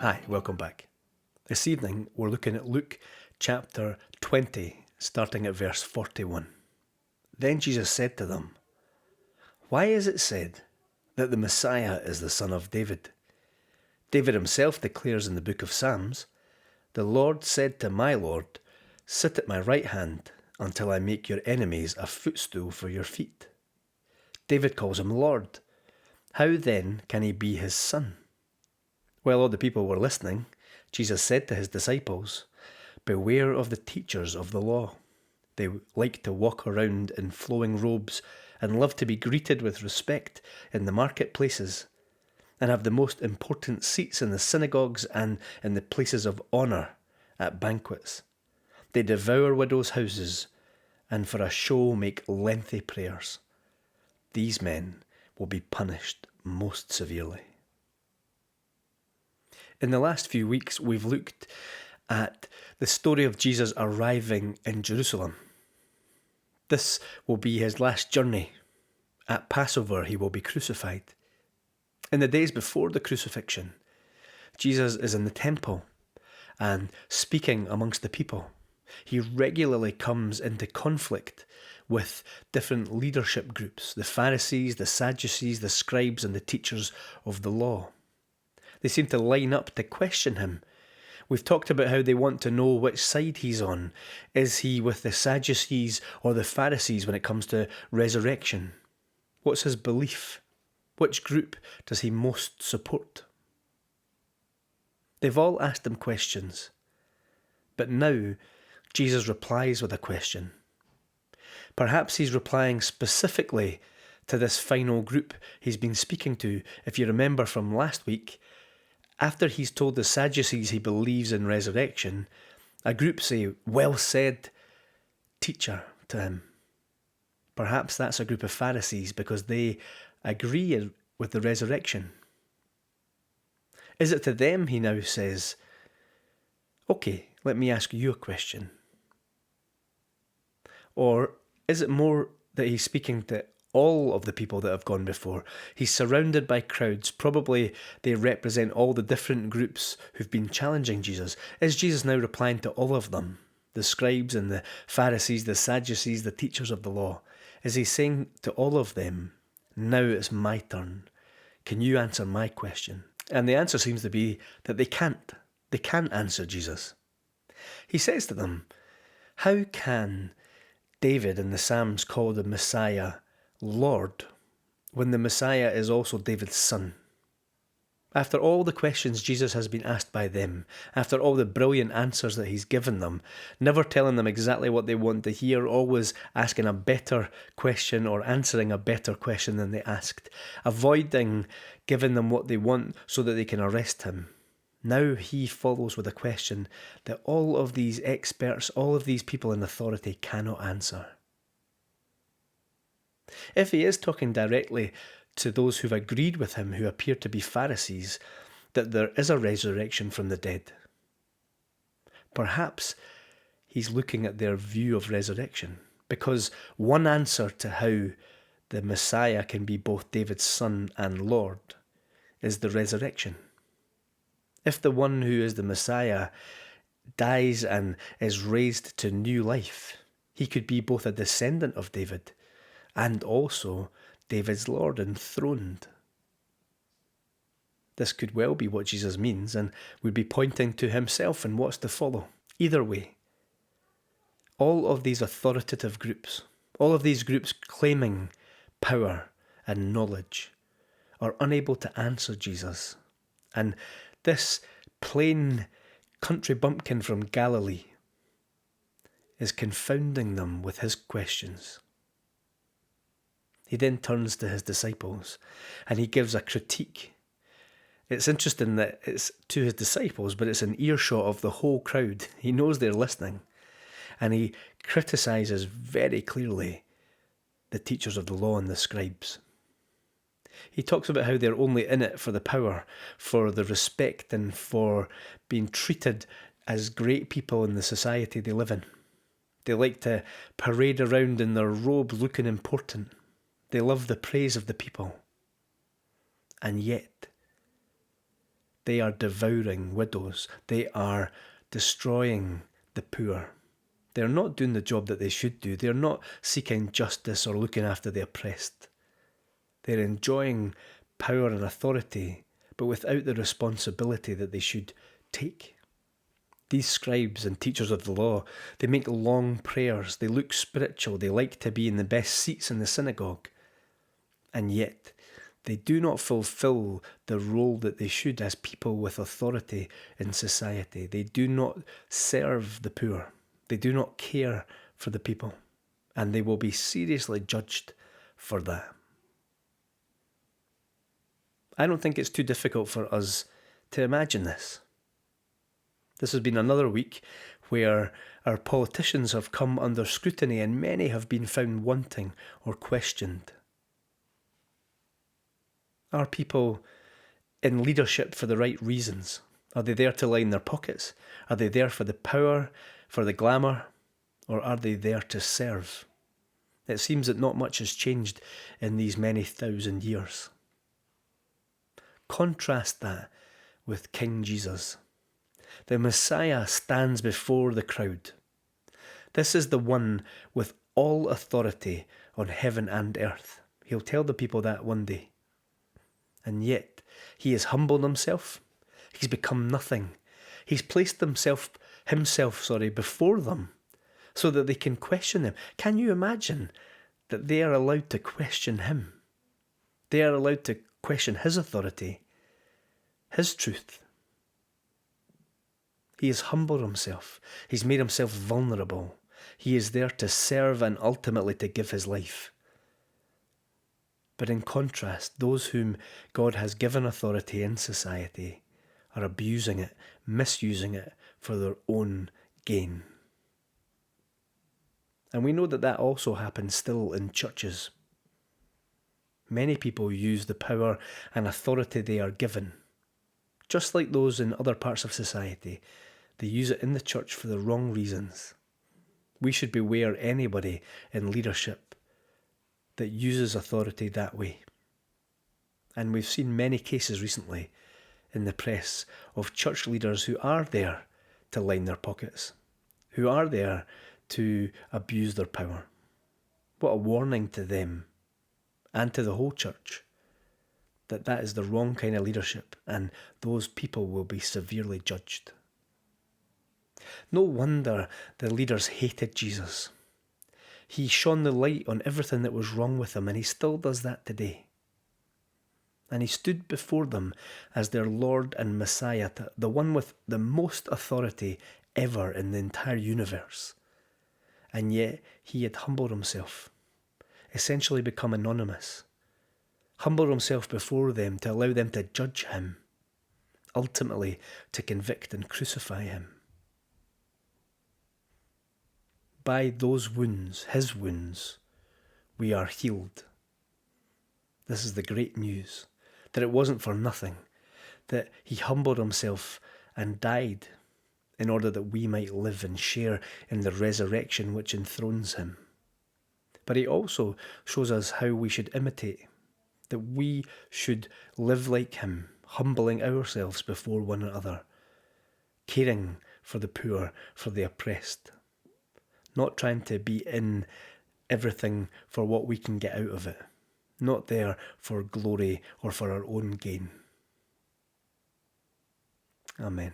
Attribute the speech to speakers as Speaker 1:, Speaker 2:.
Speaker 1: Hi, welcome back. This evening we're looking at Luke chapter 20, starting at verse 41. Then Jesus said to them, "Why is it said that the Messiah is the son of David? David himself declares in the book of Psalms, 'The Lord said to my Lord, sit at my right hand until I make your enemies a footstool for your feet.' David calls him Lord. How then can he be his son?" While all the people were listening, Jesus said to his disciples, "Beware of the teachers of the law. They like to walk around in flowing robes and love to be greeted with respect in the marketplaces, and have the most important seats in the synagogues and in the places of honour at banquets. They devour widows' houses and for a show make lengthy prayers. These men will be punished most severely." In the last few weeks, we've looked at the story of Jesus arriving in Jerusalem. This will be his last journey. At Passover, he will be crucified. In the days before the crucifixion, Jesus is in the temple and speaking amongst the people. He regularly comes into conflict with different leadership groups, the Pharisees, the Sadducees, the scribes, and the teachers of the law. They seem to line up to question him. We've talked about how they want to know which side he's on. Is he with the Sadducees or the Pharisees when it comes to resurrection? What's his belief? Which group does he most support? They've all asked him questions, but now Jesus replies with a question. Perhaps he's replying specifically to this final group he's been speaking to. If you remember from last week, after he's told the Sadducees he believes in resurrection, a group say, "Well said, teacher," to him. Perhaps that's a group of Pharisees because they agree with the resurrection. Is it to them he now says, "Okay, let me ask you a question"? Or is it more that he's speaking to all of the people that have gone before? He's surrounded by crowds. Probably they represent all the different groups who've been challenging Jesus. Is Jesus now replying to all of them? The scribes and the Pharisees, the Sadducees, the teachers of the law. Is he saying to all of them, "Now it's my turn. Can you answer my question?" And the answer seems to be that they can't. They can't answer Jesus. He says to them, "How can David in the Psalms call the Messiah Lord when the Messiah is also David's son?" After all the questions Jesus has been asked by them, after all the brilliant answers that he's given them, never telling them exactly what they want to hear, always asking a better question or answering a better question than they asked, avoiding giving them what they want so that they can arrest him. Now he follows with a question that all of these experts, all of these people in authority cannot answer. If he is talking directly to those who've agreed with him, who appear to be Pharisees, that there is a resurrection from the dead, perhaps he's looking at their view of resurrection, because one answer to how the Messiah can be both David's son and Lord is the resurrection. If the one who is the Messiah dies and is raised to new life, he could be both a descendant of David and also David's Lord, enthroned. This could well be what Jesus means and would be pointing to himself and what's to follow. Either way, all of these authoritative groups, all of these groups claiming power and knowledge, are unable to answer Jesus. And this plain country bumpkin from Galilee is confounding them with his questions. He then turns to his disciples and he gives a critique. It's interesting that it's to his disciples, but it's an earshot of the whole crowd. He knows they're listening. And he criticises very clearly the teachers of the law and the scribes. He talks about how they're only in it for the power, for the respect, and for being treated as great people in the society they live in. They like to parade around in their robes looking important. They love the praise of the people. And yet, They are devouring widows. They are destroying the poor. They're not doing the job that they should do. They're not seeking justice or looking after the oppressed. They're enjoying power and authority, but without the responsibility that they should take. These scribes and teachers of the law, they make long prayers. They look spiritual. They like to be in the best seats in the synagogue. And yet, they do not fulfill the role that they should as people with authority in society. They do not serve the poor. They do not care for the people. And they will be seriously judged for that. I don't think it's too difficult for us to imagine this. This has been another week where our politicians have come under scrutiny and many have been found wanting or questioned. Are people in leadership for the right reasons? Are they there to line their pockets? Are they there for the power, for the glamour, or are they there to serve? It seems that not much has changed in these many thousand years. Contrast that with King Jesus. The Messiah stands before the crowd. This is the one with all authority on heaven and earth. He'll tell the people that one day. And yet, he has humbled himself. He's become nothing. He's placed himself before them so that they can question him. Can you imagine that they are allowed to question him? They are allowed to question his authority, his truth. He has humbled himself. He's made himself vulnerable. He is there to serve and ultimately to give his life. But in contrast, those whom God has given authority in society are abusing it, misusing it for their own gain. And we know that that also happens still in churches. Many people use the power and authority they are given, just like those in other parts of society. They use it in the church for the wrong reasons. We should beware anybody in leadership that uses authority that way. And we've seen many cases recently in the press of church leaders who are there to line their pockets, who are there to abuse their power. What a warning to them and to the whole church that that is the wrong kind of leadership, and those people will be severely judged. No wonder the leaders hated Jesus. He shone the light on everything that was wrong with him, and he still does that today. And he stood before them as their Lord and Messiah, the one with the most authority ever in the entire universe. And yet he had humbled himself, essentially become anonymous, humbled himself before them to allow them to judge him, ultimately to convict and crucify him. By those wounds, his wounds, we are healed. This is the great news, that it wasn't for nothing, that he humbled himself and died in order that we might live and share in the resurrection which enthrones him. But he also shows us how we should imitate, that we should live like him, humbling ourselves before one another, caring for the poor, for the oppressed, not trying to be in everything for what we can get out of it, not there for glory or for our own gain. Amen.